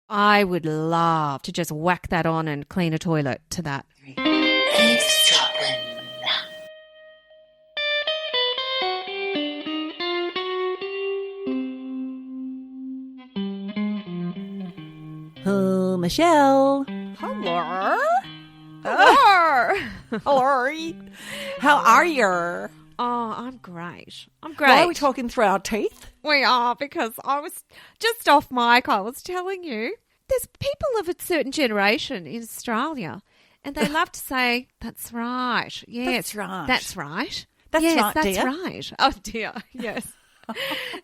I would love to just whack that on and clean a toilet to that. Eavesdroppin. Oh, Michelle. Hello. Hello. Hello. How are you? Oh, I'm great. I'm great. Why are we talking through our teeth? We are, because I was just off mic. I was telling you, there's people of a certain generation in Australia, and they love to say, "That's right." Yes, That's right. That's right. That's yes, right, that's dear. right. Oh dear. Yes.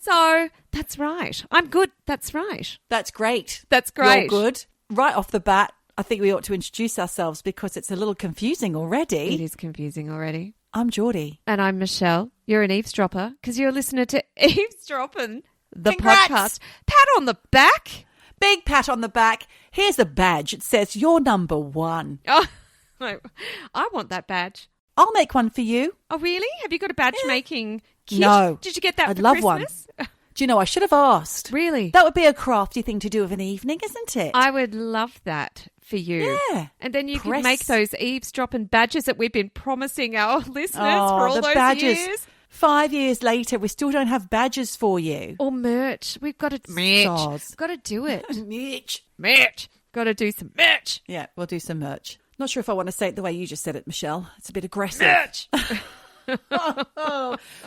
So that's right. I'm good. That's right. That's great. That's great. You're good. Right off the bat, I think we ought to introduce ourselves because it's a little confusing already. It is confusing already. I'm Geordie. And I'm Michelle. You're an eavesdropper because you're a listener to Eavesdroppin, the Congrats. podcast. Pat on the back. Big pat on the back. Here's a badge. It says you're number one. Oh, I want that badge. I'll make one for you. Oh, really? Have you got a badge making kit? No. Did you get that I'd for love Christmas? one. Do you know, I should have asked. Really? That would be a crafty thing to do of an evening, isn't it? I would love that for you. Yeah. And then you Press. can make those eavesdropping badges that we've been promising our listeners Oh, for all the those badges. years. 5 years later, we still don't have badges for you. Or merch. We've got to merch. Soz. Got to do it. Merch. Merch. Got to do some merch. Yeah, we'll do some merch. Not sure if I want to say it the way you just said it, Michelle. It's a bit aggressive. Merch.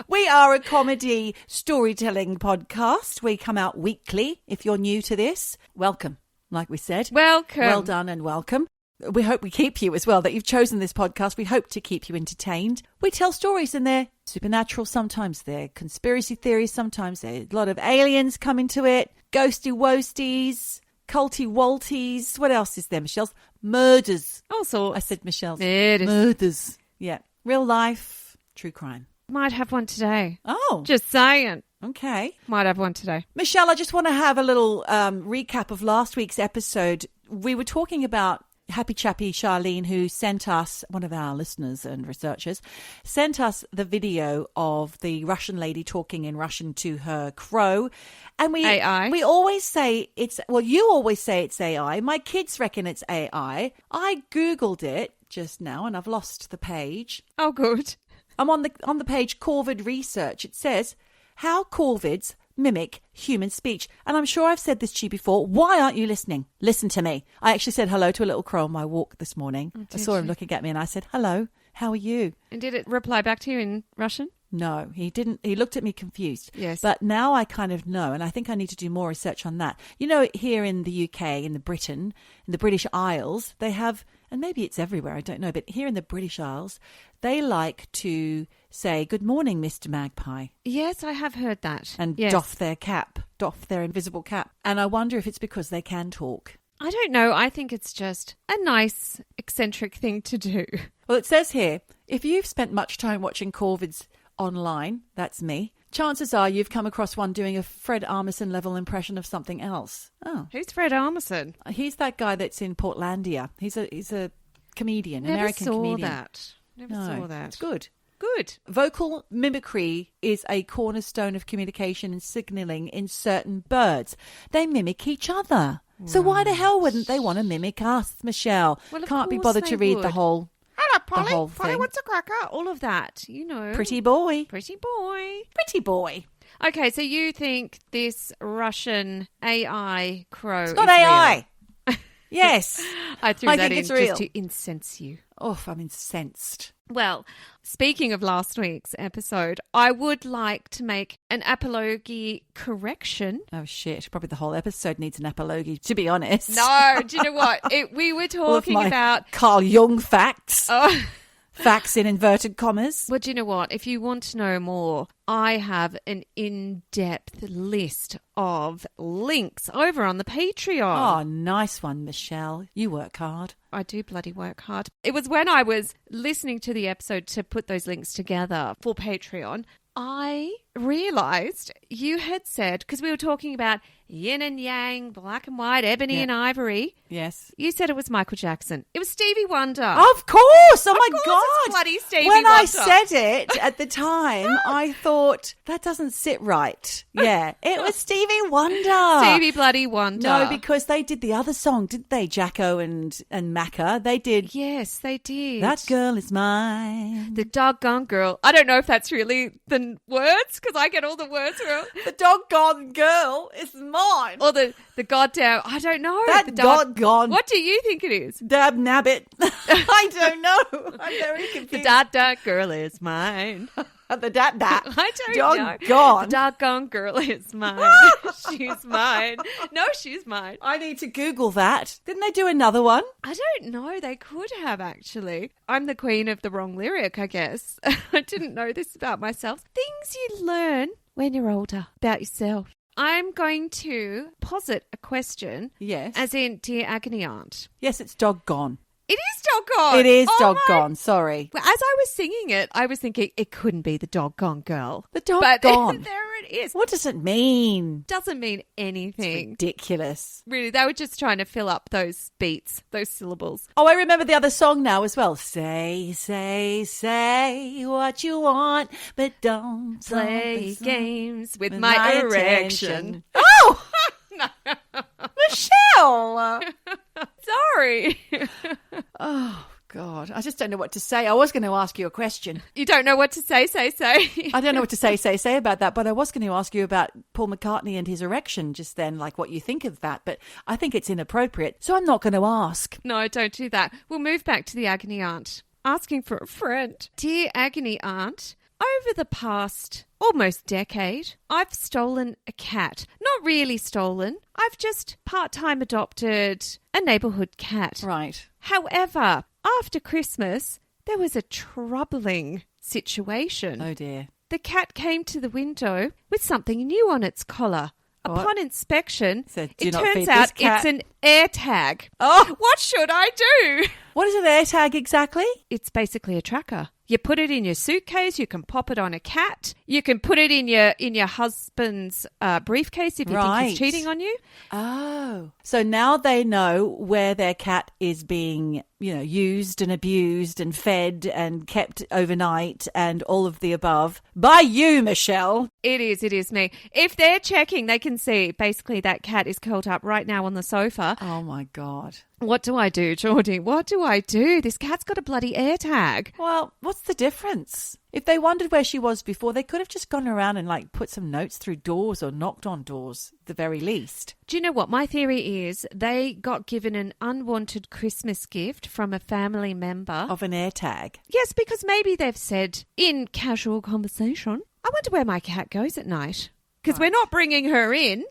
We are a comedy storytelling podcast. We come out weekly. If you're new to this, welcome. Like we said, Welcome. well done and welcome. We hope we keep you as well, that you've chosen this podcast. We hope to keep you entertained. We tell stories and they're supernatural. Sometimes they're conspiracy theories. Sometimes there's a lot of aliens come into it. Ghosty woasties, culty walties. What else is there, Michelle? Murders. All sorts. I said Michelle's. Murders. Murders. Yeah. Real life, true crime. Might have one today. Oh, Just saying. okay. Might have one today. Michelle, I just want to have a little recap of last week's episode. We were talking about Happy Chappy Charlene, who sent us, one of our listeners and researchers, sent us the video of the Russian lady talking in Russian to her crow. And AI. we always say it's, well, you always say it's AI. My kids reckon it's AI. I Googled it just now and I've lost the page. Oh, good. I'm on the page Corvid Research. It says, how corvids mimic human speech. And I'm sure I've said this to you before. Why aren't you listening? Listen to me. I actually said hello to a little crow on my walk this morning. I saw him looking at me and I said, hello, how are you? And did it reply back to you in Russian? No, he didn't. He looked at me confused. Yes. But now I kind of know, and I think I need to do more research on that. You know, here in the UK, in the British Isles, they have, and maybe it's everywhere, I don't know, but here in the British Isles, they like to say, good morning, Mr. Magpie. Yes, I have heard that. And yes. doff their invisible cap. And I wonder if it's because they can talk. I don't know. I think it's just a nice, eccentric thing to do. Well, it says here, if you've spent much time watching Corvids online, that's me, chances are you've come across one doing a Fred Armisen level impression of something else. Oh, Who's Fred Armisen? he's that guy that's in Portlandia. He's a comedian, Never American saw comedian. that. Never No, saw that. it's good. Good. Vocal mimicry is a cornerstone of communication and signalling in certain birds. They mimic each other. So why the hell wouldn't they want to mimic us, Michelle? Well, of Can't be course bothered they to read the would. whole Hello, Polly. whole Polly, thing. what's a cracker? All of that, you know. pretty boy. Pretty boy. Pretty boy. Okay, so you think this Russian AI crow It's not is AI. real? Yes. I threw I that think in it's real. just to incense you. Oh, I'm incensed. Well, speaking of last week's episode, I would like to make an apology correction. Oh, shit. Probably the whole episode needs an apology, to be honest. No, do you know what? We were All of talking my about... Carl Jung facts. Oh, Facts in inverted commas. well, do you know what? If you want to know more, I have an in-depth list of links over on the Patreon. Oh, nice one, Michelle. You work hard. I do bloody work hard. It was when I was listening to the episode to put those links together for Patreon, I realised you had said, because we were talking about yin and yang, black and white, ebony and ivory. Yes. You said it was Michael Jackson. It was Stevie Wonder. Of course. Oh, my course God. it's bloody Stevie when Wonder. I said it at the time, I thought, that doesn't sit right. Yeah. It was Stevie Wonder. Stevie bloody Wonder. No, because they did the other song, didn't they? Jacko and Macca. They did. Yes, they did. That girl is mine. The doggone girl. I don't know if that's really the words, because I get all the words wrong. The doggone girl is mine. Or the goddamn, I don't know. That The doggone. What do you think it is? Dab nabbit. I don't know. I'm very confused. The da girl is mine. The dat. I don't know. Doggone. The doggone girl is mine. She's mine. No, she's mine. I need to Google that. Didn't they do another one? I don't know. They could have, actually. I'm the queen of the wrong lyric, I guess. I didn't know this about myself. Things you learn when you're older about yourself. I'm going to posit a question. Yes. As in, dear agony aunt. Yes, it's doggone. It is doggone. It is Oh doggone. Sorry. Well, as I was singing it, I was thinking it couldn't be the doggone girl. The doggone. But there it is. What does it mean? Doesn't mean anything. Ridiculous. Really, they were just trying to fill up those beats, those syllables. Oh, I remember the other song now as well. Say what you want, but don't Play games with my erection. Oh! No. Michelle! Sorry. Oh, God. I just don't know what to say. I was going to ask you a question. You don't know what to say. I don't know what to say about that, but I was going to ask you about Paul McCartney and his erection just then, like what you think of that, but I think it's inappropriate, so I'm not going to ask. No, don't do that. We'll move back to the agony aunt. Asking for a friend. Dear agony aunt, over the past almost decade, I've stolen a cat. Not really stolen. I've just part-time adopted a neighbourhood cat. Right. However, after Christmas, there was a troubling situation. Oh, dear. The cat came to the window with something new on its collar. What? Upon inspection, Said, "Do it not turns feed out this cat." it's an air tag. Oh! What should I do? What is an air tag exactly? It's basically a tracker. You put it in your suitcase. You can pop it on a cat. You can put it in your husband's briefcase if you think he's cheating on you. Oh. So now they know where their cat is being, used and abused and fed and kept overnight and all of the above by you, Michelle. It is me. If they're checking, they can see basically that cat is curled up right now on the sofa. Oh, my God. What do I do, Geordie? What do I do? This cat's got a bloody air tag. Well, what's the difference? If they wondered where she was before, they could have just gone around and put some notes through doors or knocked on doors, at the very least. Do you know what? My theory is they got given an unwanted Christmas gift from a family member. Of an air tag. Yes, because maybe they've said in casual conversation, I wonder where my cat goes at night. Because we're not bringing her in.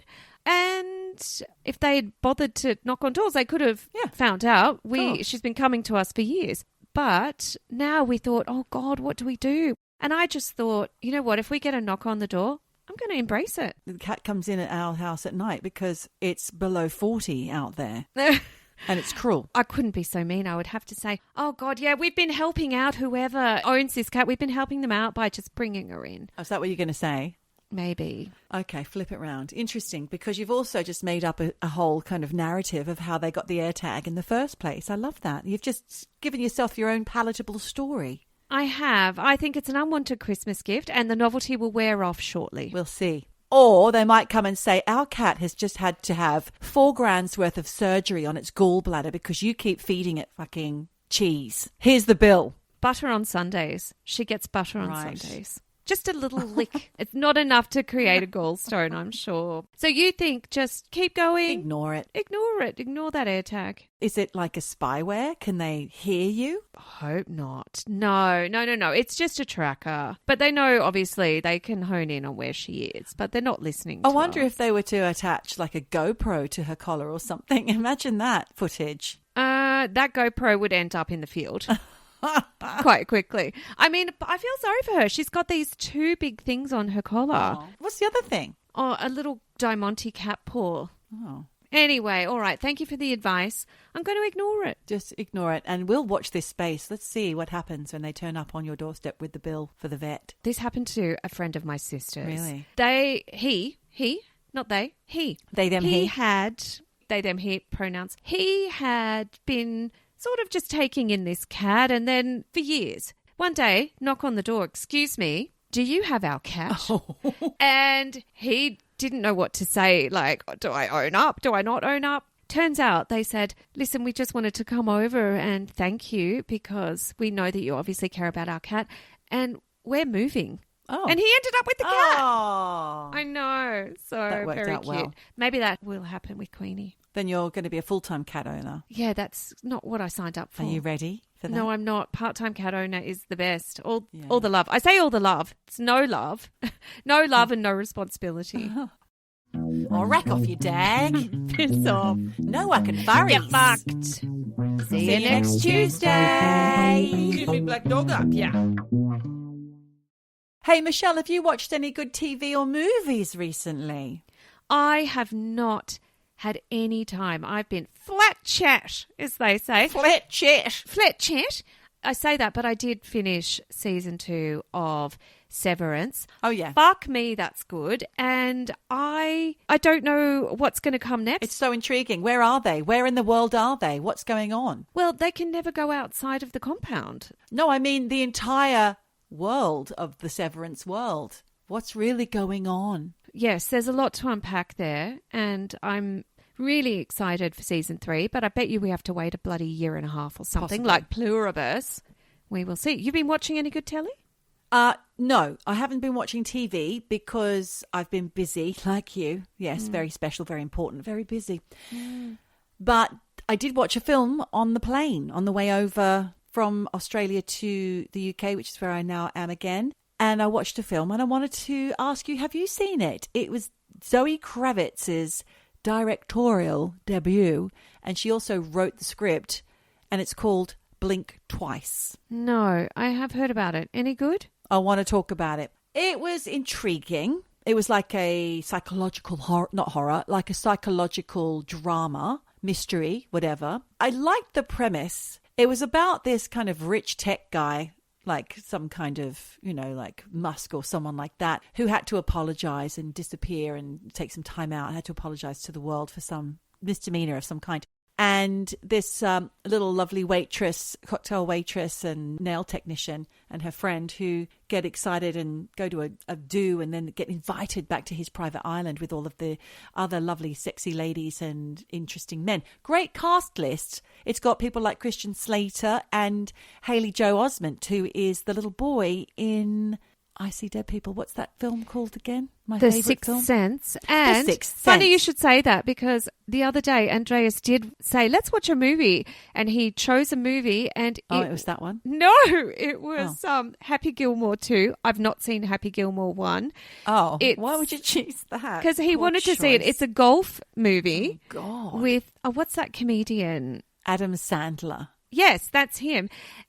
And if they had bothered to knock on doors, they could have found out. She's been coming to us for years. But now we thought, oh, God, what do we do? And I just thought, you know what? If we get a knock on the door, I'm going to embrace it. The cat comes in at our house at night because it's below 40 out there. And it's cruel. I couldn't be so mean. I would have to say, oh, God, yeah, we've been helping out whoever owns this cat. We've been helping them out by just bringing her in. Oh, is that what you're going to say? Maybe. Okay, flip it round. Interesting, because you've also just made up a whole kind of narrative of how they got the air tag in the first place. I love that. You've just given yourself your own palatable story. I have. I think it's an unwanted Christmas gift and the novelty will wear off shortly. We'll see. Or they might come and say, our cat has just had to have $4,000 worth of surgery on its gallbladder because you keep feeding it fucking cheese. Here's the bill. Butter on Sundays. She gets butter on Sundays. Just a little lick. It's not enough to create a gallstone, I'm sure. So you think just keep going? Ignore it. Ignore it. Ignore that air tag. Is it like a spyware? Can they hear you? Hope not. No. It's just a tracker. But they know, obviously, they can hone in on where she is. But they're not listening to I wonder us. if they were to attach like a GoPro to her collar or something. Imagine that footage. That GoPro would end up in the field. Quite quickly. I mean, I feel sorry for her. She's got these two big things on her collar. Oh. What's the other thing? Oh, a little Diamante cat paw. Oh. Anyway, all right. Thank you for the advice. I'm going to ignore it. Just ignore it. And we'll watch this space. Let's see what happens when they turn up on your doorstep with the bill for the vet. This happened to a friend of my sister's. Really? Not they, he. They, them, he. They, them, he pronouns. He had been sort of just taking in this cat, and then for years. One day, knock on the door, excuse me, do you have our cat? Oh. And he didn't know what to say, like, do I own up? Do I not own up? Turns out they said, listen, we just wanted to come over and thank you because we know that you obviously care about our cat and we're moving. Oh. And he ended up with the cat. Oh. I know. So That worked very out cute. well. Maybe that will happen with Queenie. Then you're going to be a full-time cat owner. Yeah, that's not what I signed up for. Are you ready for that? No, I'm not. Part-time cat owner is the best. All the love. I say all the love. It's no love. No love and no responsibility. Oh, rack off your dag. Piss off. No, I can furries. Get fucked. See you next Tuesday. Give me black dog up, yeah. Hey, Michelle, have you watched any good TV or movies recently? I have not had any time. I've been flat chat, as they say. Flat chat. Flat chat. I say that, but I did finish season 2 of Severance. Oh, yeah. Fuck me, that's good. And I don't know what's going to come next. It's so intriguing. Where are they? Where in the world are they? What's going on? Well, they can never go outside of the compound. No, I mean the entire world of the Severance world. What's really going on? Yes, there's a lot to unpack there, and I'm really excited for season 3, but I bet you we have to wait a bloody year and a half or something, Possibly. like Pluribus. We will see. You've been watching any good telly? No, I haven't been watching TV because I've been busy, like you. Yes, very special, very important, very busy. But I did watch a film on the plane on the way over from Australia to the UK, which is where I now am again. And I watched a film and I wanted to ask you, have you seen it? It was Zoe Kravitz's directorial debut, and she also wrote the script, and it's called Blink Twice. No, I have heard about it. Any good? I want to talk about it. It was intriguing. It was like a psychological horror, not horror, like a psychological drama, mystery, whatever. I liked the premise. It was about this kind of rich tech guy, like some kind of, like Musk or someone like that, who had to apologize and disappear and take some time out, had to apologize to the world for some misdemeanor of some kind. And this little lovely waitress, cocktail waitress and nail technician and her friend who get excited and go to a do and then get invited back to his private island with all of the other lovely sexy ladies and interesting men. Great cast list. It's got people like Christian Slater and Haley Joel Osment, who is the little boy in I See Dead People. What's that film called again? My The favourite Sixth film? Sense. And The Sixth funny Sense. you should say that, because the other day Andreas did say, let's watch a movie. And he chose a movie and Oh, it was that one? No, it was Happy Gilmore 2. I've not seen Happy Gilmore 1. Oh, It's- why would you choose that? Because he Poor wanted to see it. choice. It's a golf movie Oh, God. with, what's that comedian? Adam Sandler. Yes, that's him.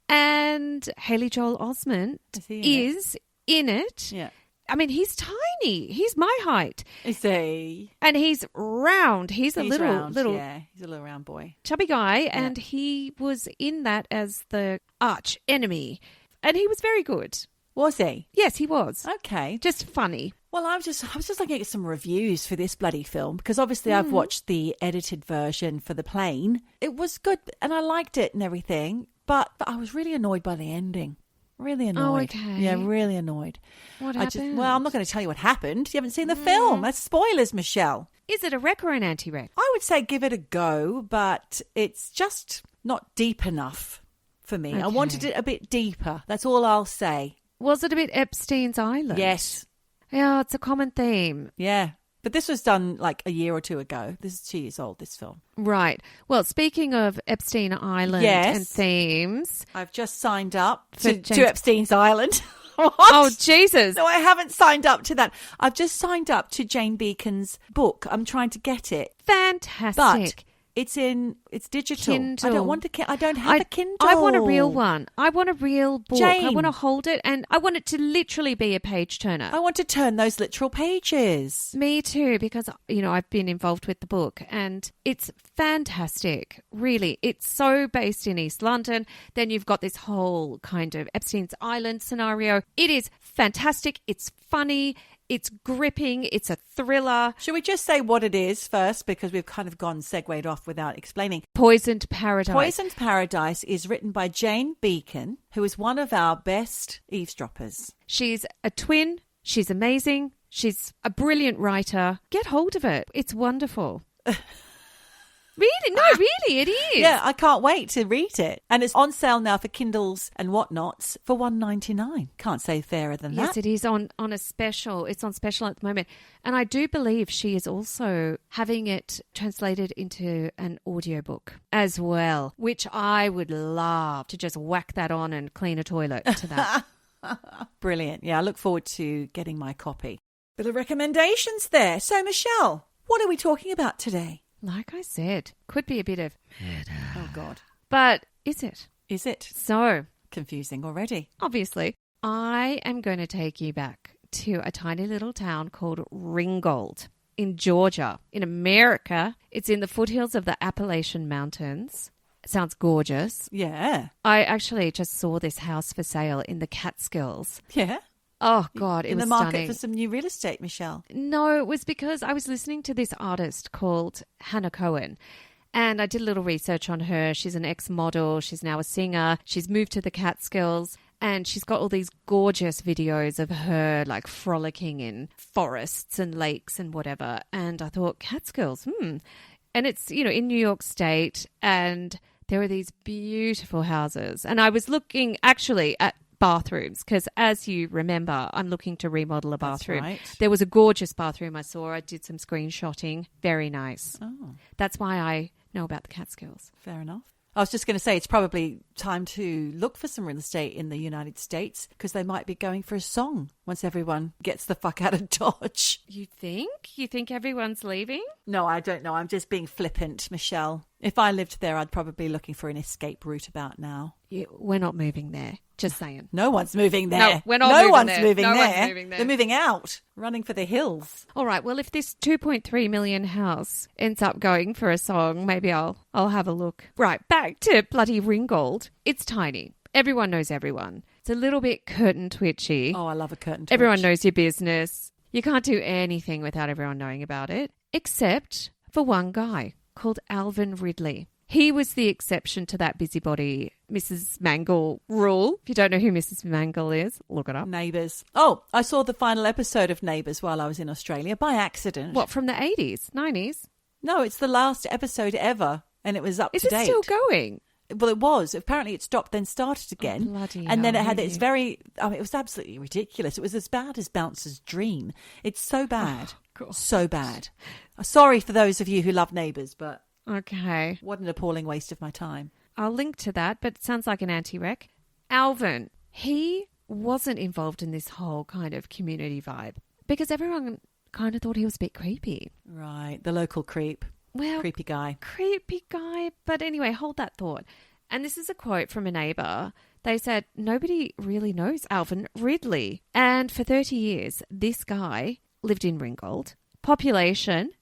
And Haley Joel Osment Is he in it? is in it. Yeah. I mean, he's tiny. He's my height. Is he? And he's round. He's a little Yeah, he's a little round boy. chubby guy. And he was in that as the arch enemy. And he was very good. Was he? Yes, he was. Okay. Just funny. Well, I was just looking at some reviews for this bloody film because obviously I've watched the edited version for the plane. It was good and I liked it and everything, but I was really annoyed by the ending. Really annoyed. Oh, okay. Yeah, really annoyed. What I'm happened? not going to tell you what happened. You haven't seen the film. That's spoilers, Michelle. Is it a wreck or an anti-wreck? I would say give it a go, but it's just not deep enough for me. I Okay. wanted it a bit deeper. That's all I'll say. Was it a bit Epstein's Island? Yes. Yeah, it's a common theme. Yeah. But this was done like a year or two ago. This is 2 years old, this film. Right. Well, speaking of Epstein Island Yes. and themes. I've just signed up For to James- Epstein's Island. What? Oh, Jesus. No, I haven't signed up to that. I've just signed up to Jane Beacon's book. I'm trying to get it. Fantastic. But It's digital. Kindle. I don't want I don't have a Kindle. I want a real one. I want a real book. Jane. I want to hold it, and I want it to literally be a page turner. I want to turn those literal pages. Me too, because, I've been involved with the book and it's fantastic. Really. It's so based in East London. Then you've got this whole kind of Epstein's Island scenario. It is fantastic. It's funny. It's gripping. It's a thriller. Should we just say what it is first? Because we've kind of segued off without explaining. Poisoned Paradise. Poisoned Paradise is written by Jane Beacon, who is one of our best eavesdroppers. She's a twin. She's amazing. She's a brilliant writer. Get hold of it. It's wonderful. Really? No, really, it is. Yeah, I can't wait to read it. And it's on sale now for Kindles and whatnots for $1.99. Can't say fairer than that. Yes, it is on a special. It's on special at the moment. And I do believe she is also having it translated into an audiobook as well, which I would love to just whack that on and clean a toilet to that. Brilliant. Yeah, I look forward to getting my copy. Bit of recommendations there. So, Michelle, what are we talking about today? Like I said, could be a bit of... Oh, God. But is it? Is it? So... Confusing already. Obviously, I am going to take you back to a tiny little town called Ringgold in Georgia. In America, it's in the foothills of the Appalachian Mountains. It sounds gorgeous. Yeah. I actually just saw this house for sale in the Catskills. Yeah. Oh, God, it was in the market stunning. for some new real estate, Michelle. No, it was because I was listening to this artist called Hannah Cohen. And I did a little research on her. She's an ex-model. She's now a singer. She's moved to the Catskills. And she's got all these gorgeous videos of her like frolicking in forests and lakes and whatever. And I thought, Catskills, And it's, in New York State. And there are these beautiful houses. And I was looking actually at bathrooms because, as you remember, I'm looking to remodel a bathroom. That's right. There was a gorgeous bathroom I saw. I did some screenshotting. Very nice. Oh. That's why I know about the Catskills. Fair enough. I was just going to say it's probably time to look for some real estate in the United States because they might be going for a song once everyone gets the fuck out of Dodge. You think? You think everyone's leaving? No, I don't know. I'm just being flippant, Michelle. If I lived there, I'd probably be looking for an escape route about now. We're not moving there. Just saying. No one's moving there. No, we're not no moving one's there. Moving No there. one's moving there. They're moving out, running for the hills. All right. Well, if this 2.3 million house ends up going for a song, maybe I'll have a look. Right. Back to bloody Ringgold. It's tiny. Everyone knows everyone. It's a little bit curtain twitchy. Oh, I love a curtain twitch. Everyone knows your business. You can't do anything without everyone knowing about it, except for one guy called Alvin Ridley. He was the exception to that busybody Mrs. Mangle rule. If you don't know who Mrs. Mangle is, look it up. Neighbours. Oh, I saw the final episode of Neighbours while I was in Australia by accident. What, from the 80s, 90s? No, it's the last episode ever, and it was up to date. Is it still going? Well, it was. Apparently it stopped, then started again. Oh, bloody and then hell, it had really? its very... it was absolutely ridiculous. It was as bad as Bouncer's Dream. It's so bad. Oh, God. So bad. Sorry for those of you who love Neighbours, but... Okay. What an appalling waste of my time. I'll link to that, but it sounds like an anti-rec. Alvin, he wasn't involved in this whole kind of community vibe because everyone kind of thought he was a bit creepy. Right. The local creep. Well, Creepy guy. Creepy guy. But anyway, hold that thought. And this is a quote from a neighbour. They said, nobody really knows Alvin Ridley. And for 30 years, this guy lived in Ringgold. Population,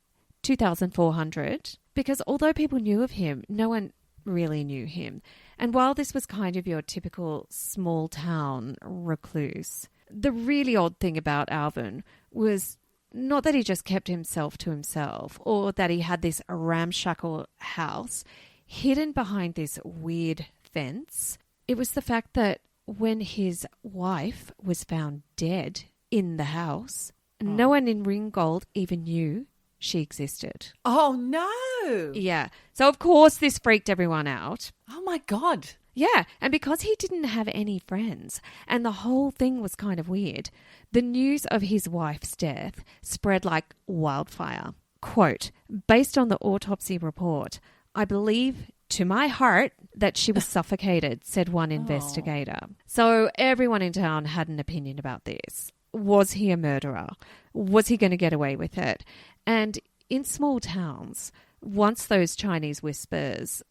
2,400. Because although people knew of him, no one really knew him. And while this was kind of your typical small town recluse, the really odd thing about Alvin was not that he just kept himself to himself or that he had this ramshackle house hidden behind this weird fence. It was the fact that when his wife was found dead in the house, no one in Ringgold even knew she existed. Oh, no. Yeah. So, of course, this freaked everyone out. Oh, my God. Yeah. And because he didn't have any friends and the whole thing was kind of weird, the news of his wife's death spread like wildfire. Quote, based on the autopsy report, I believe to my heart that she was suffocated, said one investigator. So everyone in town had an opinion about this. Was he a murderer? Was he going to get away with it? And in small towns, once those Chinese whispers,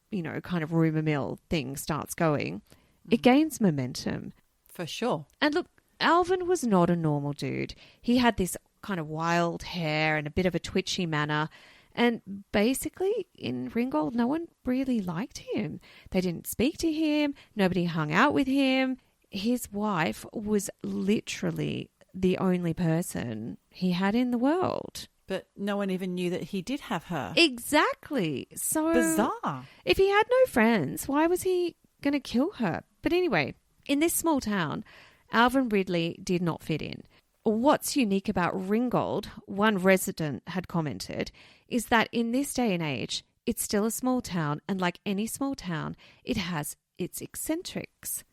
kind of rumour mill thing starts going, it gains momentum. For sure. And look, Alvin was not a normal dude. He had this kind of wild hair and a bit of a twitchy manner. And basically, in Ringgold, no one really liked him. They didn't speak to him. Nobody hung out with him. His wife was literally the only person he had in the world. But no one even knew that he did have her. Exactly. So bizarre. If he had no friends, why was he going to kill her? But anyway, in this small town, Alvin Ridley did not fit in. What's unique about Ringgold, one resident had commented, is that in this day and age, it's still a small town, and like any small town, it has its eccentrics.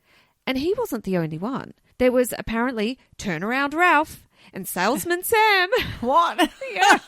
And he wasn't the only one. There was apparently Turnaround Ralph and Salesman Sam. What? Yeah.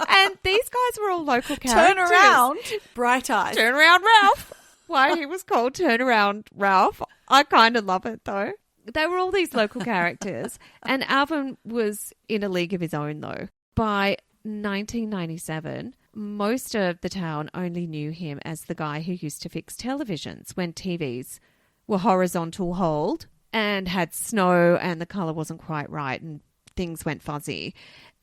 And these guys were all local characters. Turn around. Bright eyes. Turnaround Ralph. Why he was called Turnaround Ralph. I kind of love it though. They were all these local characters. And Alvin was in a league of his own though. By 1997, most of the town only knew him as the guy who used to fix televisions when TVs were horizontal hold and had snow and the colour wasn't quite right and things went fuzzy.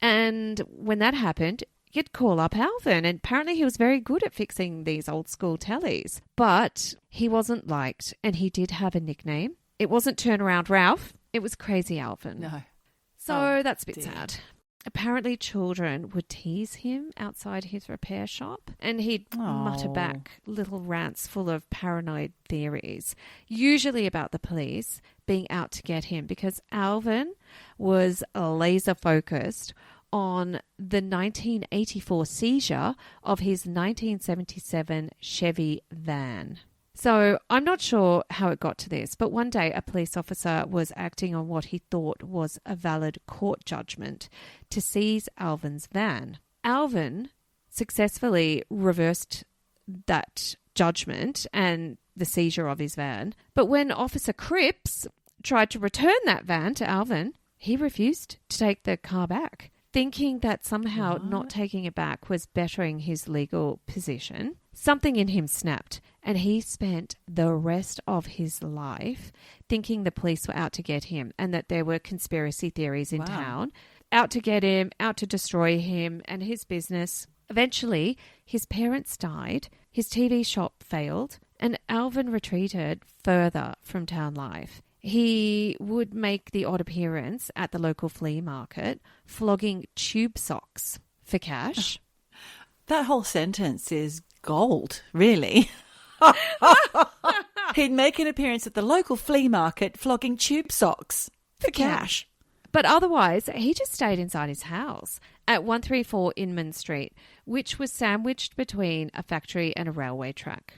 And when that happened, you'd call up Alvin, and apparently he was very good at fixing these old school tellies. But he wasn't liked, and he did have a nickname. It wasn't Turnaround Ralph, it was Crazy Alvin. No. So that's a bit dear. sad. Apparently children would tease him outside his repair shop, and he'd mutter back little rants full of paranoid theories, usually about the police being out to get him, because Alvin was laser focused on the 1984 seizure of his 1977 Chevy van. So I'm not sure how it got to this, but one day a police officer was acting on what he thought was a valid court judgment to seize Alvin's van. Alvin successfully reversed that judgment and the seizure of his van, but when Officer Cripps tried to return that van to Alvin, he refused to take the car back, thinking that somehow not taking it back was bettering his legal position. Something in him snapped, and he spent the rest of his life thinking the police were out to get him and that there were conspiracy theories in town, out to get him, out to destroy him and his business. Eventually, his parents died, his TV shop failed, and Alvin retreated further from town life. He would make the odd appearance at the local flea market, flogging tube socks for cash. That whole sentence is gold, really. He'd make an appearance at the local flea market, flogging tube socks for cash. But otherwise, he just stayed inside his house at 134 Inman Street, which was sandwiched between a factory and a railway track.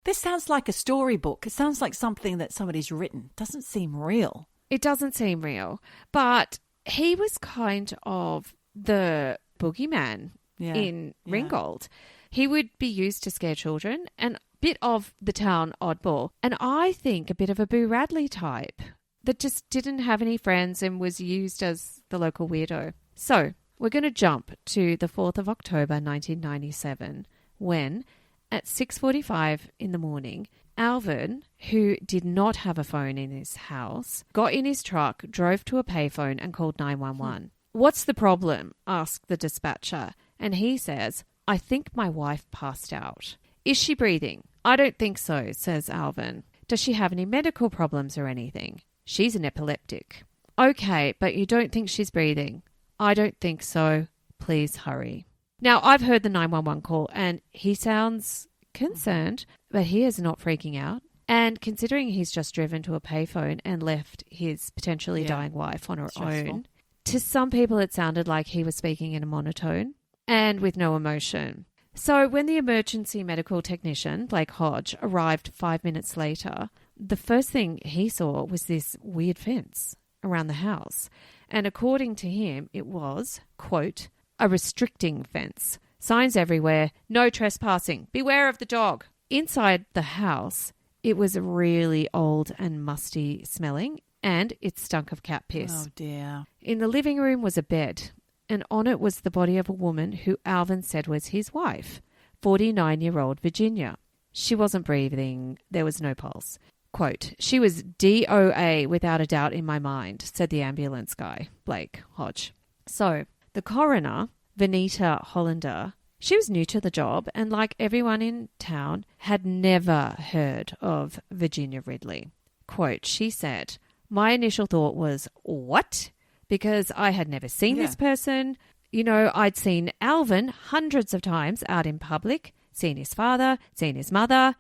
This sounds like a storybook. It sounds like something that somebody's written. Doesn't seem real. It doesn't seem real. But he was kind of the boogeyman in Ringgold. He would be used to scare children and a bit of the town oddball. And I think a bit of a Boo Radley type that just didn't have any friends and was used as the local weirdo. So we're going to jump to the 4th of October 1997 when, at 6:45 in the morning, Alvin, who did not have a phone in his house, got in his truck, drove to a payphone and called 911. "What's the problem?" asked the dispatcher. And he says, "I think my wife passed out." "Is she breathing?" "I don't think so," says Alvin. "Does she have any medical problems or anything?" "She's an epileptic." "Okay, but you don't think she's breathing?" "I don't think so. Please hurry." Now, I've heard the 911 call and he sounds concerned, but he is not freaking out. And considering he's just driven to a payphone and left his potentially dying wife on her own, to some people it sounded like he was speaking in a monotone and with no emotion. So when the emergency medical technician, Blake Hodge, arrived 5 minutes later, the first thing he saw was this weird fence around the house. And according to him, it was, quote, a restricting fence. Signs everywhere, no trespassing, beware of the dog. Inside the house, it was really old and musty smelling, and it stunk of cat piss. Oh, dear. In the living room was a bed, and on it was the body of a woman who Alvin said was his wife, 49-year-old Virginia. She wasn't breathing. There was no pulse. Quote, she was DOA without a doubt in my mind, said the ambulance guy, Blake Hodge. So the coroner, Venita Hollander, she was new to the job and, like everyone in town, had never heard of Virginia Ridley. Quote, she said, my initial thought was, what? Because I had never seen this person. You know, I'd seen Alvin hundreds of times out in public, seen his father, seen his mother,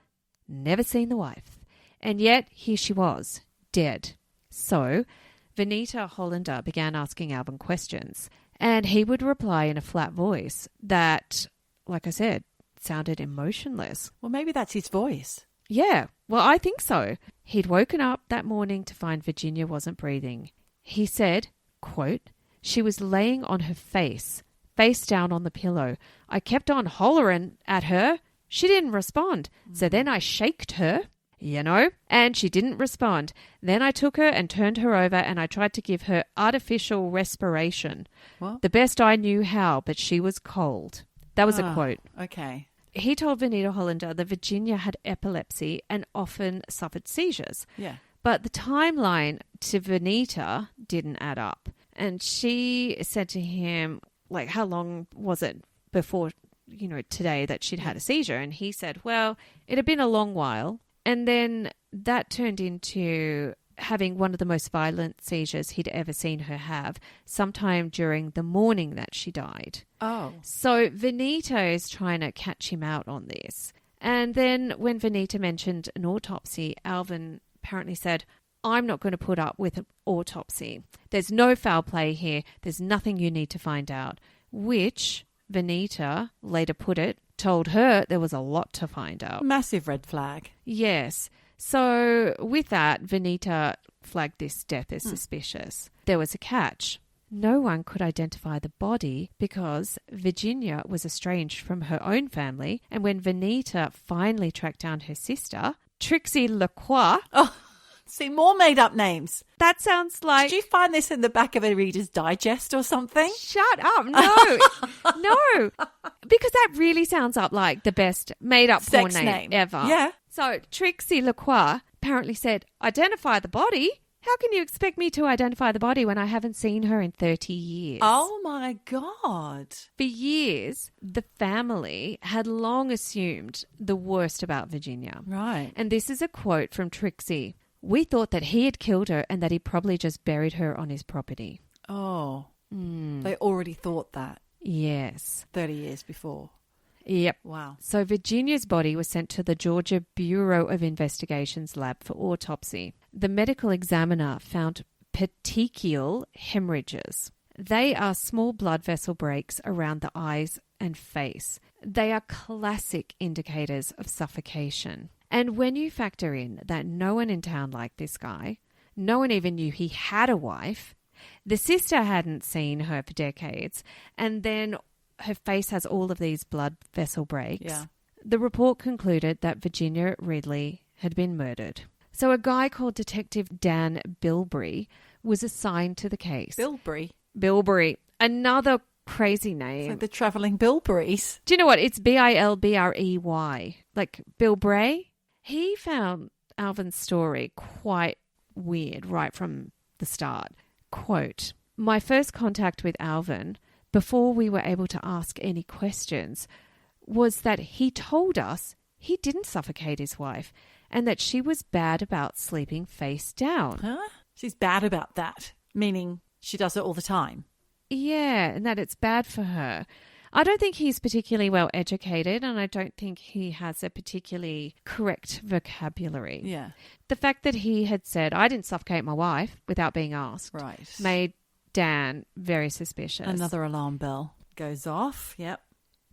never seen the wife. And yet here she was, dead. So Venita Hollander began asking Alvin questions, and he would reply in a flat voice that, like I said, sounded emotionless. Well, maybe that's his voice. Yeah, well, I think so. He'd woken up that morning to find Virginia wasn't breathing. He said, quote, she was laying on her face down on the pillow. I kept on hollering at her. She didn't respond. So then I shaked her, you know, and she didn't respond. Then I took her and turned her over and I tried to give her artificial respiration. What? The best I knew how, but she was cold. That was a quote. Okay. He told Venita Hollander that Virginia had epilepsy and often suffered seizures. Yeah. But the timeline to Venita didn't add up. And she said to him, like, how long was it before, you know, today that she'd had a seizure? And he said, well, it had been a long while. And then that turned into having one of the most violent seizures he'd ever seen her have, sometime during the morning that she died. Oh. So Venita is trying to catch him out on this. And then when Venita mentioned an autopsy, Alvin apparently said, I'm not going to put up with an autopsy. There's no foul play here. There's nothing you need to find out. Which, Venita later put it, told her there was a lot to find out. Massive red flag. Yes. So with that, Venita flagged this death as suspicious. There was a catch. No one could identify the body because Virginia was estranged from her own family. And when Venita finally tracked down her sister, Trixie Lacroix... Oh, see, more made-up names. That sounds like... Did you find this in the back of a Reader's Digest or something? Shut up. No. No. Because that really sounds up like the best made-up porn name ever. Yeah. So Trixie Lacroix apparently said, identify the body? How can you expect me to identify the body when I haven't seen her in 30 years? Oh, my God. For years, the family had long assumed the worst about Virginia. Right. And this is a quote from Trixie. We thought that he had killed her and that he probably just buried her on his property. Oh. They already thought that. Yes. 30 years before. Yep. Wow. So Virginia's body was sent to the Georgia Bureau of Investigation's lab for autopsy. The medical examiner found petechial hemorrhages. They are small blood vessel breaks around the eyes and face. They are classic indicators of suffocation. And when you factor in that no one in town liked this guy, no one even knew he had a wife, the sister hadn't seen her for decades, and then her face has all of these blood vessel breaks. Yeah. The report concluded that Virginia Ridley had been murdered. So a guy called Detective Dan Bilbrey was assigned to the case. Bilbrey. Bilbrey. Another crazy name. Like the travelling Bilberries. Do you know what? It's Bilbrey. Like Bill Bray. He found Alvin's story quite weird right from the start. Quote, my first contact with Alvin, before we were able to ask any questions, was that he told us he didn't suffocate his wife and that she was bad about sleeping face down. Huh? She's bad about that, meaning she does it all the time. Yeah, and that it's bad for her. I don't think he's particularly well educated, and I don't think he has a particularly correct vocabulary. Yeah. The fact that he had said, I didn't suffocate my wife without being asked, Right. made Dan very suspicious. Another alarm bell goes off. Yep.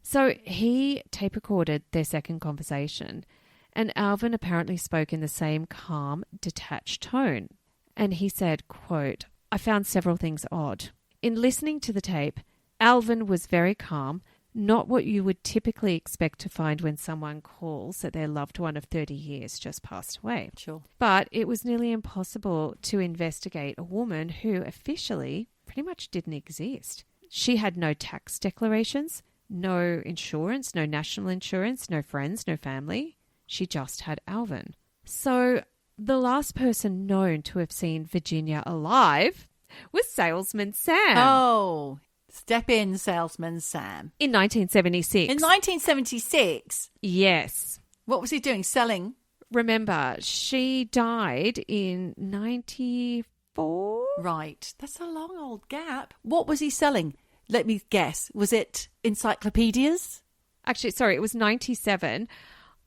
So he tape recorded their second conversation, and Alvin apparently spoke in the same calm, detached tone. And he said, quote, I found several things odd. In listening to the tape, Alvin was very calm, not what you would typically expect to find when someone calls that their loved one of 30 years just passed away. Sure. But it was nearly impossible to investigate a woman who officially pretty much didn't exist. She had no tax declarations, no insurance, no national insurance, no friends, no family. She just had Alvin. So the last person known to have seen Virginia alive was Salesman Sam. Oh, step in, Salesman Sam. In 1976. In 1976? Yes. What was he doing? Selling? Remember, she died in 94? Right. That's a long old gap. What was he selling? Let me guess. Was it encyclopedias? Actually, sorry, it was 97.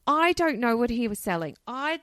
I don't know what he was selling. I'd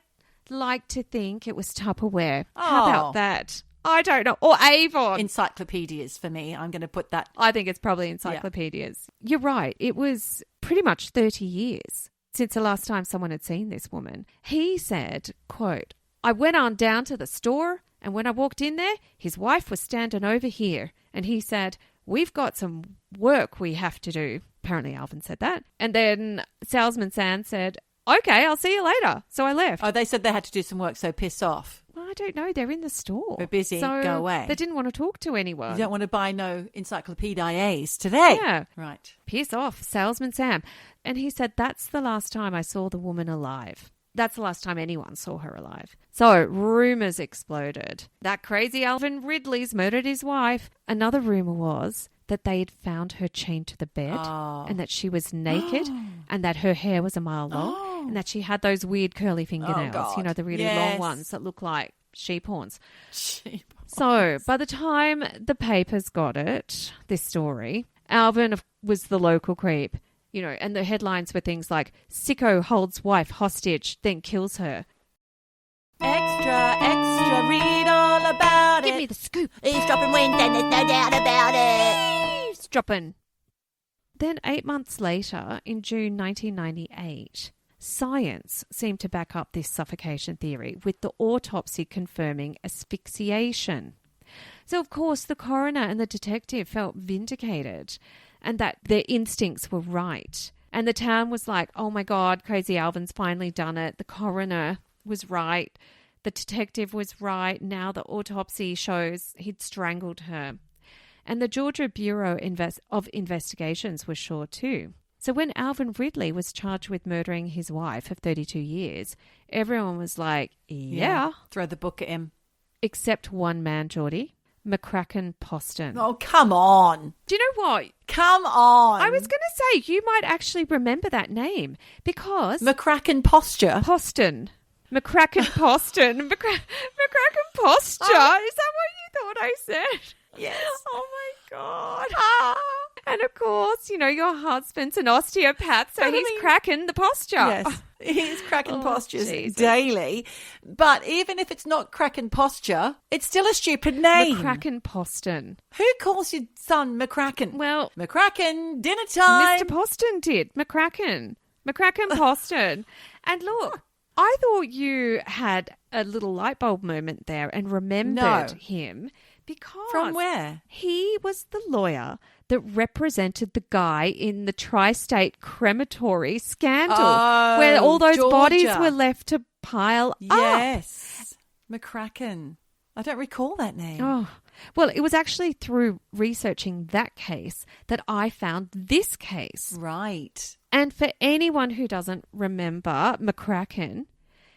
like to think it was Tupperware. How about that? I don't know. Or Avon. Encyclopedias for me. I'm going to put that. I think it's probably encyclopedias. Yeah. You're right. It was pretty much 30 years since the last time someone had seen this woman. He said, quote, "I went on down to the store, and when I walked in there, his wife was standing over here. And he said, 'We've got some work we have to do.'" Apparently Alvin said that. And then Salesman Sam said, "Okay, I'll see you later." So I left. Oh, they said they had to do some work, so piss off. Well, I don't know. They're in the store. They're busy. So go away. They didn't want to talk to anyone. You don't want to buy no encyclopedias today. Yeah. Right. Piss off, Salesman Sam. And he said, "That's the last time I saw the woman alive. That's the last time anyone saw her alive." So rumours exploded. That crazy Alvin Ridley's murdered his wife. Another rumour was that they had found her chained to the bed and that she was naked and that her hair was a mile long and that she had those weird curly fingernails, you know, the really long ones that look like sheep horns. So by the time the papers got it, this story, Alvin was the local creep, you know, and the headlines were things like "Sicko holds wife hostage, then kills her." Extra, extra, read all about it. Give me the scoop. Eavesdroppin wins and there's no doubt about it. Eavesdroppin. Then 8 months later, in June 1998, science seemed to back up this suffocation theory with the autopsy confirming asphyxiation. So, of course, the coroner and the detective felt vindicated and that their instincts were right. And the town was like, "Oh my God, crazy Alvin's finally done it." The coroner was right. The detective was right. Now the autopsy shows he'd strangled her. And the Georgia Bureau of Investigations was sure too. So when Alvin Ridley was charged with murdering his wife of 32 years, everyone was like, yeah. Throw the book at him. Except one man, Geordie. McCracken Poston. Oh, come on. Do you know what? Come on. I was going to say, you might actually remember that name because... McCracken Posture. Poston. McCracken Poston. McCracken Posture. Is that what you thought I said? Yes. Oh, my God. And, of course, you know, your husband's an osteopath, so he's cracking the posture. Yes. He's cracking postures Jesus. daily. But even if it's not cracking posture, it's still a stupid name. McCracken Poston. Who calls your son McCracken? Well, McCracken, dinner time. Mr. Poston did. McCracken Poston. And look, I thought you had a little light bulb moment there and remembered him because... From where? He was the lawyer that represented the guy in the tri-state crematory scandal where all those bodies were left to pile up. Yes. McCracken. I don't recall that name. Oh, well, it was actually through researching that case that I found this case. Right. And for anyone who doesn't remember McCracken,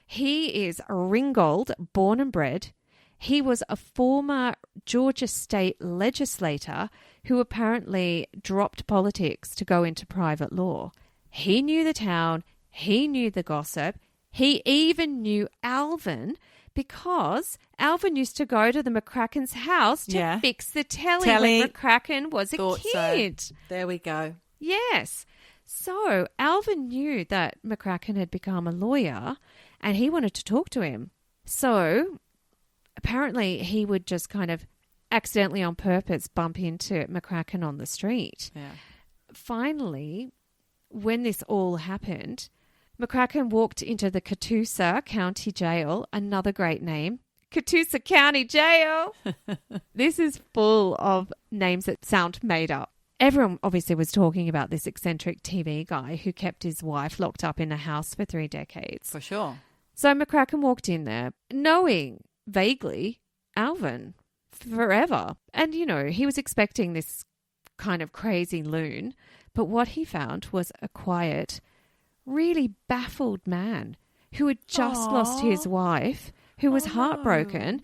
he is a Ringgold, born and bred. He was a former Georgia state legislator who apparently dropped politics to go into private law. He knew the town. He knew the gossip. He even knew Alvin because Alvin used to go to the McCracken's house to fix the telly when McCracken was a kid. So. There we go. Yes. So Alvin knew that McCracken had become a lawyer and he wanted to talk to him. So apparently he would just kind of accidentally on purpose bump into McCracken on the street. Yeah. Finally, when this all happened, McCracken walked into the Catoosa County Jail, another great name, Catoosa County Jail. This is full of names that sound made up. Everyone obviously was talking about this eccentric TV guy who kept his wife locked up in a house for 3 decades. For sure. So McCracken walked in there knowing vaguely Alvin forever. And, you know, he was expecting this kind of crazy loon, But what he found was a quiet, really baffled man who had just lost his wife, who was heartbroken,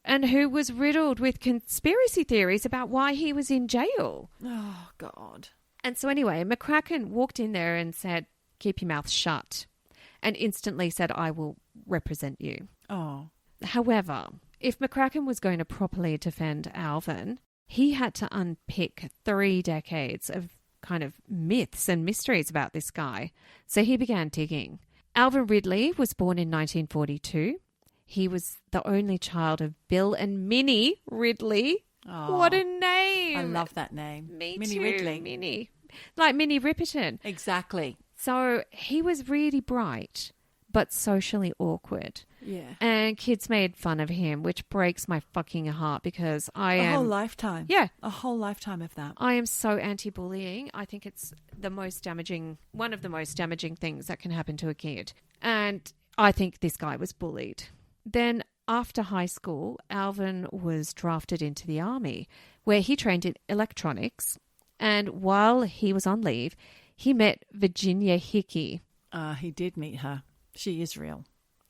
and who was riddled with conspiracy theories about why he was in jail. Oh, God. And so anyway, McCracken walked in there and said, "Keep your mouth shut," and instantly said, "I will represent you." Oh. However, if McCracken was going to properly defend Alvin, he had to unpick 3 decades of kind of myths and mysteries about this guy. So he began digging. Alvin Ridley was born in 1942. He was the only child of Bill and Minnie Ridley. Oh, what a name. I love that name. Me Minnie too. Ridley. Minnie. Like Minnie Riperton. Exactly. So he was really bright, but socially awkward. Yeah. And kids made fun of him, which breaks my fucking heart because A whole lifetime. Yeah. A whole lifetime of that. I am so anti-bullying. I think it's one of the most damaging things that can happen to a kid. And I think this guy was bullied. Then after high school, Alvin was drafted into the army where he trained in electronics. And while he was on leave, he met Virginia Hickey. He did meet her. She is real.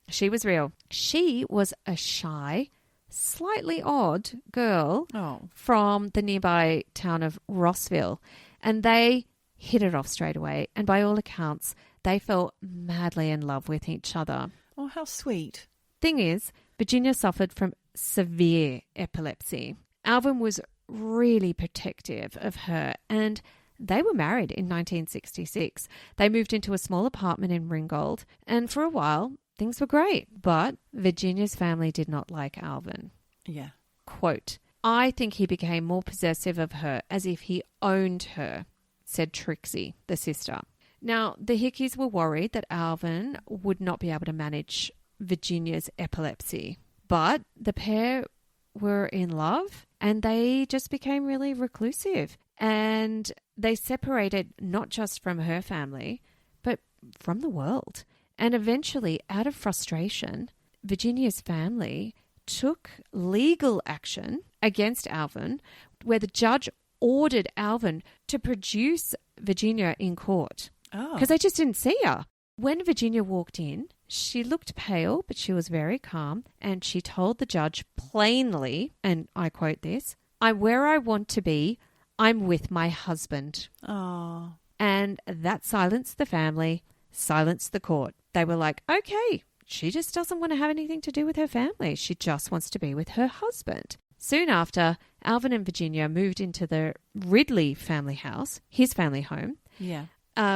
She was real. She was a shy, slightly odd girl from the nearby town of Rossville. And they hit it off straight away. And by all accounts, they fell madly in love with each other. Oh, how sweet. Thing is, Virginia suffered from severe epilepsy. Alvin was really protective of her, and they were married in 1966. They moved into a small apartment in Ringgold, and for a while, things were great. But Virginia's family did not like Alvin. Yeah. Quote, "I think he became more possessive of her, as if he owned her," said Trixie, the sister. Now, the Hickeys were worried that Alvin would not be able to manage Virginia's epilepsy. But the pair were in love and they just became really reclusive. And they separated not just from her family, but from the world. And eventually, out of frustration, Virginia's family took legal action against Alvin, where the judge ordered Alvin to produce Virginia in court. Because they just didn't see her. When Virginia walked in, she looked pale, but she was very calm, and she told the judge plainly, and I quote this, "I'm where I want to be. I'm with my husband." Oh. And that silenced the family, silenced the court. They were like, okay, she just doesn't want to have anything to do with her family. She just wants to be with her husband. Soon after, Alvin and Virginia moved into the Ridley family house, his family home,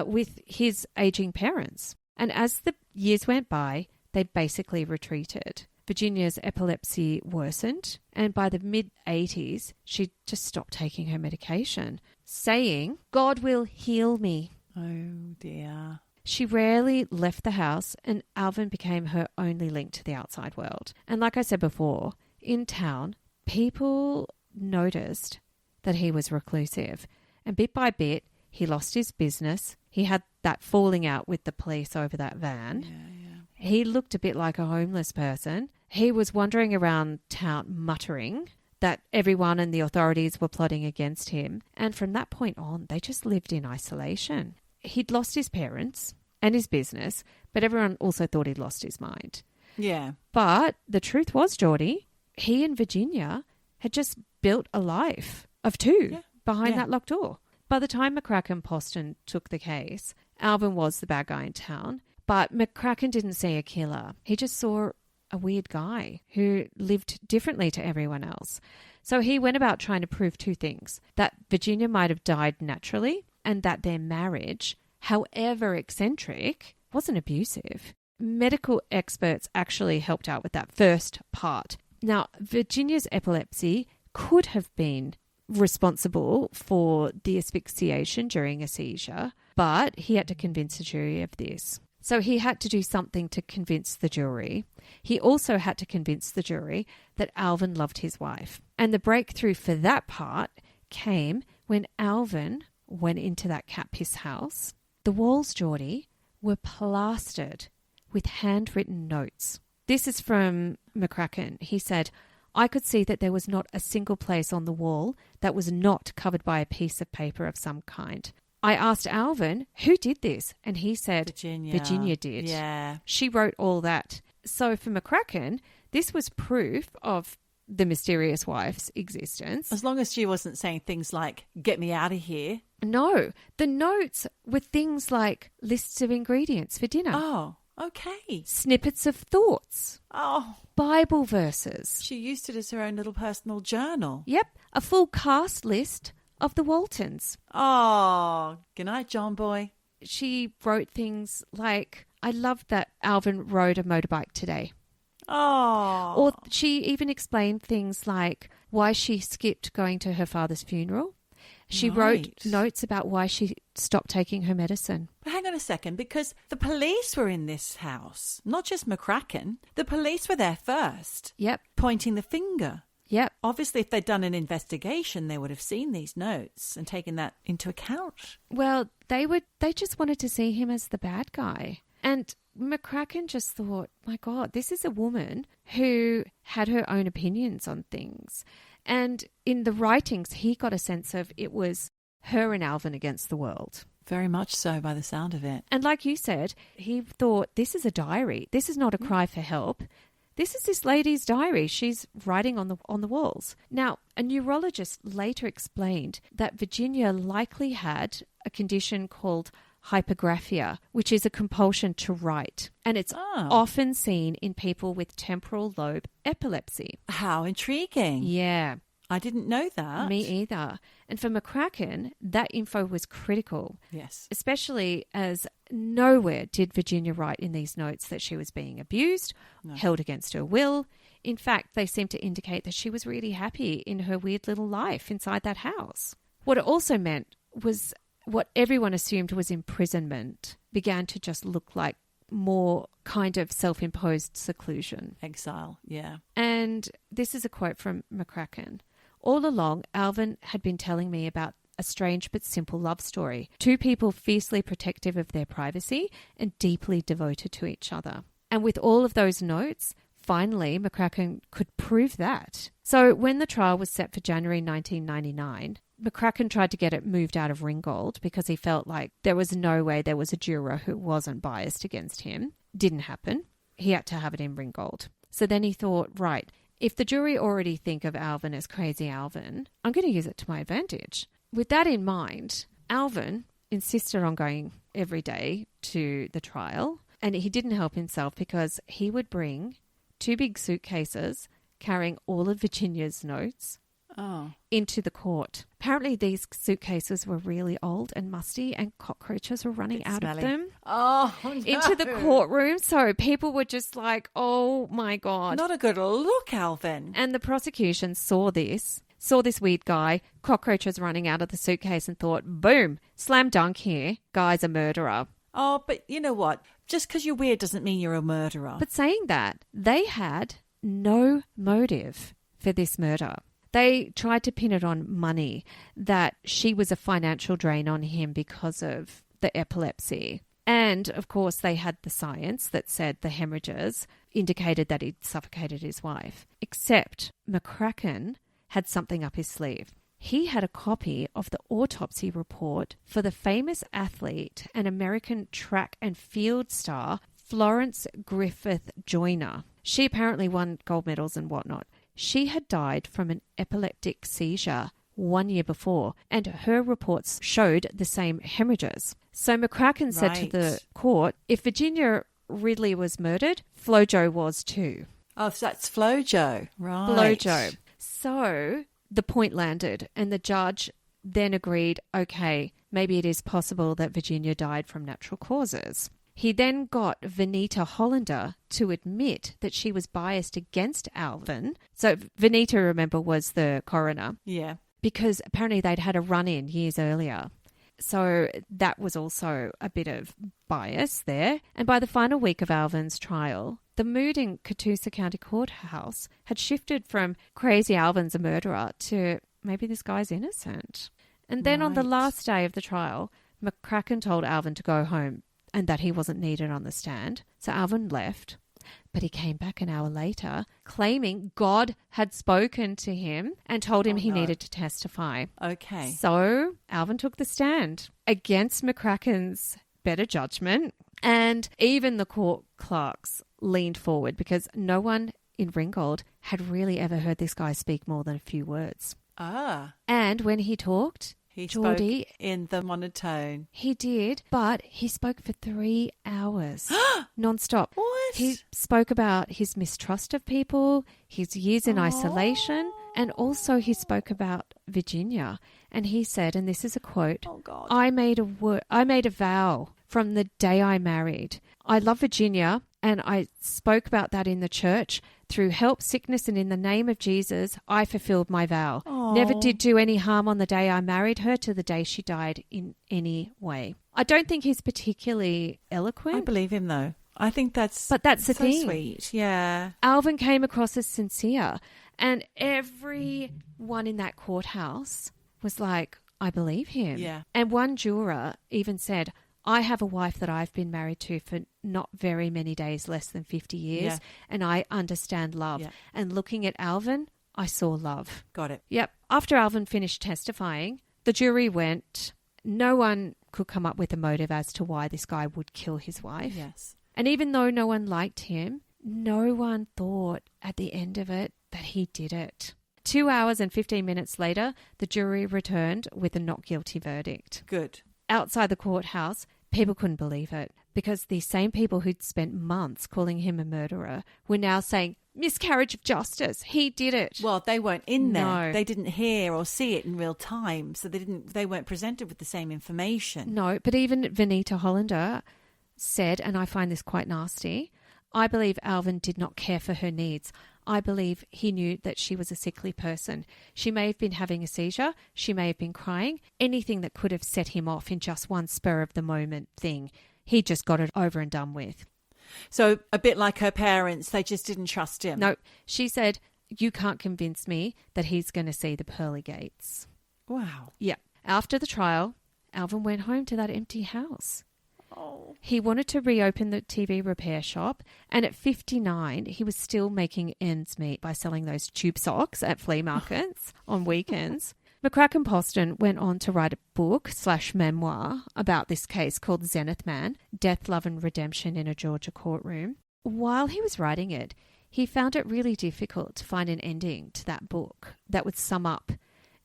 with his aging parents. And as the years went by, they basically retreated. Virginia's epilepsy worsened, and by the mid-80s, she just stopped taking her medication, saying, "God will heal me." Oh, dear. She rarely left the house, and Alvin became her only link to the outside world. And like I said before, in town, people noticed that he was reclusive. And bit by bit, he lost his business. He had that falling out with the police over that van. He looked a bit like a homeless person. He was wandering around town muttering that everyone and the authorities were plotting against him. And from that point on, they just lived in isolation. He'd lost his parents and his business, but everyone also thought he'd lost his mind. Yeah. But the truth was, Geordie, he and Virginia had just built a life of two behind that locked door. By the time McCracken Poston took the case, Alvin was the bad guy in town, but McCracken didn't see a killer. He just saw a weird guy who lived differently to everyone else. So he went about trying to prove two things: that Virginia might have died naturally, and that their marriage, however eccentric, wasn't abusive. Medical experts actually helped out with that first part. Now, Virginia's epilepsy could have been responsible for the asphyxiation during a seizure, but he had to convince the jury of this. So he had to do something to convince the jury. He also had to convince the jury that Alvin loved his wife. And the breakthrough for that part came when Alvin went into that cat piss house. The walls, Geordie, were plastered with handwritten notes. This is from McCracken. He said, I could see that there was not a single place on the wall that was not covered by a piece of paper of some kind. I asked Alvin, who did this? And he said, Virginia did. Yeah. She wrote all that. So for McCracken, this was proof of the mysterious wife's existence. As long as she wasn't saying things like, get me out of here. No, the notes were things like lists of ingredients for dinner. Oh, okay. Snippets of thoughts. Oh. Bible verses. She used it as her own little personal journal. Yep, a full cast list of the Waltons. Oh, good night, John boy. She wrote things like, I love that Alvin rode a motorbike today. Oh. Or she even explained things like why she skipped going to her father's funeral. She wrote notes about why she stopped taking her medicine. But hang on a second, because the police were in this house, not just McCracken. The police were there first. Yep. Pointing the finger. Yep. Obviously, if they'd done an investigation, they would have seen these notes and taken that into account. Well, they just wanted to see him as the bad guy. And McCracken just thought, my God, this is a woman who had her own opinions on things. And in the writings, he got a sense of it was her and Alvin against the world. Very much so, by the sound of it. And like you said, he thought, this is a diary. This is not a cry for help. This is this lady's diary. She's writing on the walls. Now, a neurologist later explained that Virginia likely had a condition called hypergraphia, which is a compulsion to write. And it's often seen in people with temporal lobe epilepsy. How intriguing. Yeah. I didn't know that. Me either. And for McCracken, that info was critical. Yes. Especially as nowhere did Virginia write in these notes that she was being abused, held against her will. In fact, they seemed to indicate that she was really happy in her weird little life inside that house. What it also meant was what everyone assumed was imprisonment began to just look like more kind of self-imposed seclusion. Exile, yeah. And this is a quote from McCracken. All along, Alvin had been telling me about a strange but simple love story. Two people fiercely protective of their privacy and deeply devoted to each other. And with all of those notes, finally, McCracken could prove that. So when the trial was set for January 1999, McCracken tried to get it moved out of Ringgold because he felt like there was no way there was a juror who wasn't biased against him. Didn't happen. He had to have it in Ringgold. So then he thought, right, if the jury already think of Alvin as crazy Alvin, I'm going to use it to my advantage. With that in mind, Alvin insisted on going every day to the trial, and he didn't help himself because he would bring 2 big suitcases carrying all of Virginia's notes into the court. Apparently these suitcases were really old and musty and cockroaches were running out of them into the courtroom. So people were just like, oh my God. Not a good look, Alvin. And the prosecution saw this weird guy, cockroaches running out of the suitcase, and thought, boom, slam dunk here, guy's a murderer. Oh, but you know what? Just because you're weird doesn't mean you're a murderer. But saying that, they had no motive for this murder. They tried to pin it on money, that she was a financial drain on him because of the epilepsy. And, of course, they had the science that said the hemorrhages indicated that he'd suffocated his wife. Except McCracken had something up his sleeve. He had a copy of the autopsy report for the famous athlete and American track and field star Florence Griffith Joyner. She apparently won gold medals and whatnot. She had died from an epileptic seizure 1 year before, and her reports showed the same hemorrhages. So McCracken said to the court, if Virginia Ridley was murdered, Flojo was too. Oh, so that's Flojo. Right. Flojo. So the point landed, and the judge then agreed, okay, maybe it is possible that Virginia died from natural causes. He then got Venita Hollander to admit that she was biased against Alvin. So Venita, remember, was the coroner. Yeah. Because apparently they'd had a run-in years earlier. So that was also a bit of bias there. And by the final week of Alvin's trial, the mood in Catoosa County Courthouse had shifted from crazy Alvin's a murderer to maybe this guy's innocent. And then on the last day of the trial, McCracken told Alvin to go home and that he wasn't needed on the stand. So Alvin left. But he came back an hour later claiming God had spoken to him and told him he needed to testify. Okay. So Alvin took the stand against McCracken's better judgment, and even the court clerks leaned forward because no one in Ringgold had really ever heard this guy speak more than a few words. Ah. And when he talked, He Geordie, spoke in the monotone. he did, but he spoke for 3 hours non-stop. What? He spoke about his mistrust of people, his years in isolation, and also he spoke about Virginia. And he said, and this is a quote, Oh, God. I made a vow from the day I married. I love Virginia, and I spoke about that in the church. Through help, sickness, and in the name of Jesus, I fulfilled my vow. Never did do any harm on the day I married her to the day she died in any way. I don't think he's particularly eloquent. I believe him, though. I think that's But that's the so thing. sweet. Yeah. Alvin came across as sincere, and everyone in that courthouse was like, I believe him. Yeah. And one juror even said, I have a wife that I've been married to for not very many days, less than 50 years, and I understand love. Yeah. And looking at Alvin, I saw love. Got it. Yep. After Alvin finished testifying, the jury went, no one could come up with a motive as to why this guy would kill his wife. Yes. And even though no one liked him, no one thought at the end of it that he did it. 2 hours and 15 minutes later, the jury returned with a not guilty verdict. Good. Outside the courthouse, people couldn't believe it because these same people who'd spent months calling him a murderer were now saying, miscarriage of justice, he did it. Well, they weren't in there. No. They didn't hear or see it in real time, so they weren't presented with the same information. No, but even Vanita Hollander said, and I find this quite nasty, I believe Alvin did not care for her needs. I believe he knew that she was a sickly person. She may have been having a seizure. She may have been crying. Anything that could have set him off in just one spur of the moment thing. He just got it over and done with. So a bit like her parents, they just didn't trust him. No, she said, you can't convince me that he's going to see the pearly gates. Wow. Yeah. After the trial, Alvin went home to that empty house. He wanted to reopen the TV repair shop, and at 59, he was still making ends meet by selling those tube socks at flea markets on weekends. McCracken Poston went on to write a book/memoir about this case called Zenith Man, Death, Love and Redemption in a Georgia Courtroom. While he was writing it, he found it really difficult to find an ending to that book that would sum up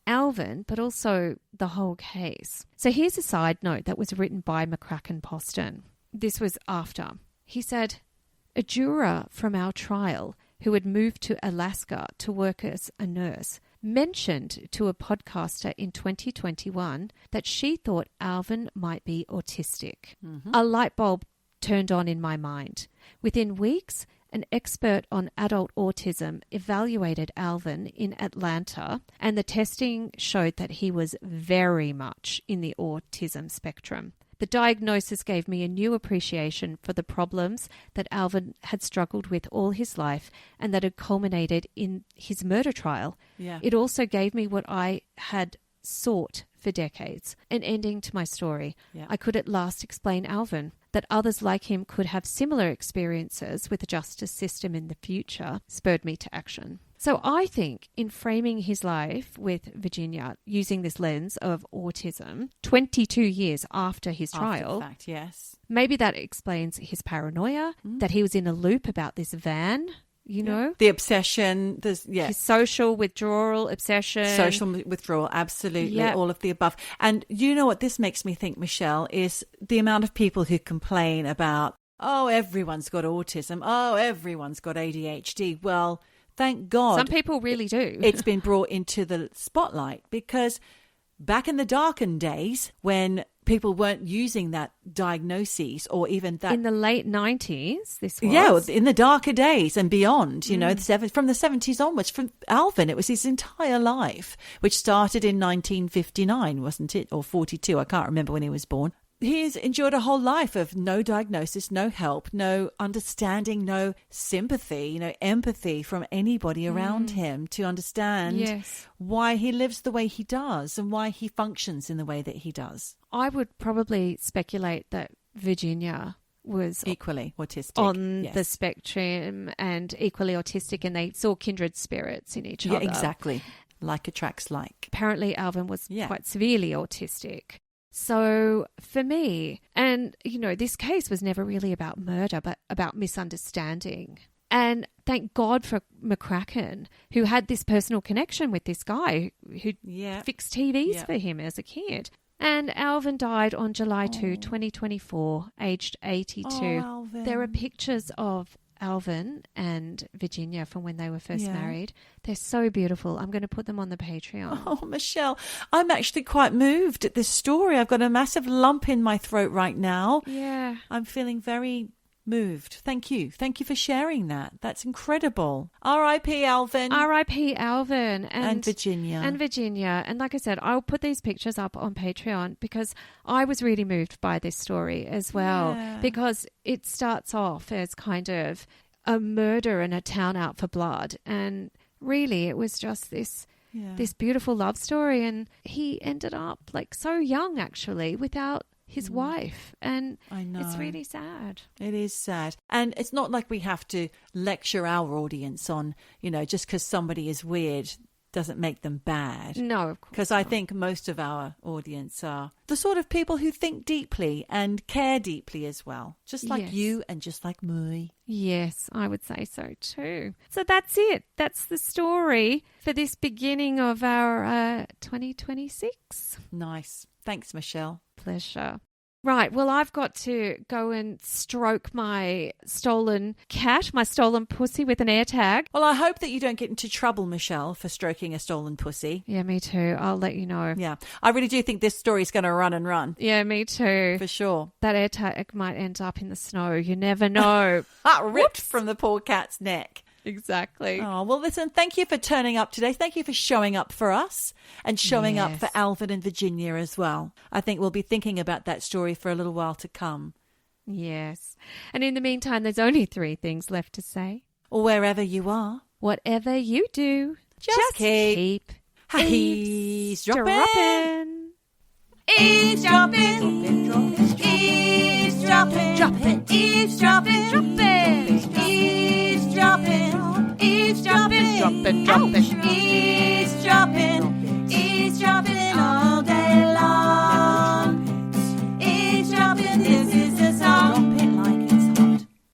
Alvin, but also the whole case. So here's a side note that was written by McCracken Poston. This was after. He said, a juror from our trial who had moved to Alaska to work as a nurse mentioned to a podcaster in 2021 that she thought Alvin might be autistic. Mm-hmm. A light bulb turned on in my mind. Within weeks, an expert on adult autism evaluated Alvin in Atlanta, and the testing showed that he was very much in the autism spectrum. The diagnosis gave me a new appreciation for the problems that Alvin had struggled with all his life and that had culminated in his murder trial. Yeah. It also gave me what I had sought for decades, an ending to my story. Yeah. I could at last explain Alvin, that others like him could have similar experiences with the justice system in the future, spurred me to action. So I think in framing his life with Virginia, using this lens of autism, 22 years after his trial, After the fact, yes. maybe that explains his paranoia, that he was in a loop about this van, you know? The obsession, His social withdrawal, obsession. Social withdrawal, absolutely, Yeah. all of the above. And you know what this makes me think, Michelle, is the amount of people who complain about, oh, everyone's got autism, oh, everyone's got ADHD. Well, thank God. Some people really do. It's been brought into the spotlight because back in the darkened days when people weren't using that diagnosis or even that... In the late 90s, this was. Yeah, in the darker days and beyond, you know, from the 70s onwards. From Alvin, it was his entire life, which started in 1959, wasn't it? Or 42, I can't remember when he was born. He's endured a whole life of no diagnosis, no help, no understanding, no sympathy, empathy from anybody around him to understand why he lives the way he does and why he functions in the way that he does. I would probably speculate that Virginia was equally autistic on the spectrum and equally autistic, and they saw kindred spirits in each other. Exactly. Like attracts like. Apparently Alvin was quite severely autistic. So for me, and this case was never really about murder, but about misunderstanding. And thank God for McCracken, who had this personal connection with this guy who fixed TVs for him as a kid. And Alvin died on July 2, 2024, aged 82. Alvin. There are pictures of Alvin and Virginia from when they were first married. They're so beautiful. I'm going to put them on the Patreon. Oh, Michelle, I'm actually quite moved at this story. I've got a massive lump in my throat right now. Yeah. I'm feeling very moved. Thank you. Thank you for sharing that. That's incredible. R.I.P. Alvin. R.I.P. Alvin. And Virginia. And Virginia. And like I said, I'll put these pictures up on Patreon because I was really moved by this story as well. Yeah. Because it starts off as kind of a murder and a town out for blood. And really it was just this beautiful love story. And he ended up like so young actually without his wife, and I know. It's really sad. It is sad. And it's not like we have to lecture our audience on, just because somebody is weird doesn't make them bad. No, of course. Because I think most of our audience are the sort of people who think deeply and care deeply as well. Just like you and just like me. Yes, I would say so too. So that's it. That's the story for this beginning of our 2026. Nice. Thanks, Michelle. Pleasure. Right, well, I've got to go and stroke my stolen cat, my stolen pussy with an AirTag. Well, I hope that you don't get into trouble, Michelle, for stroking a stolen pussy. Yeah, me too. I'll let you know. Yeah, I really do think this story's going to run and run. Yeah, me too. For sure. That AirTag might end up in the snow. You never know. Ripped from the poor cat's neck. Exactly. Oh, well, listen, thank you for turning up today. Thank you for showing up for us and showing up for Alvin and Virginia as well. I think we'll be thinking about that story for a little while to come. Yes. And in the meantime, there's only 3 things left to say. Wherever you are. Whatever you do, just keep eavesdropping. Eavesdropping. Eavesdropping. Dropping. Eavesdropping. Dropping. Eavesdropping. Eavesdropping. Dropping. Eavesdropping. Eavesdropping.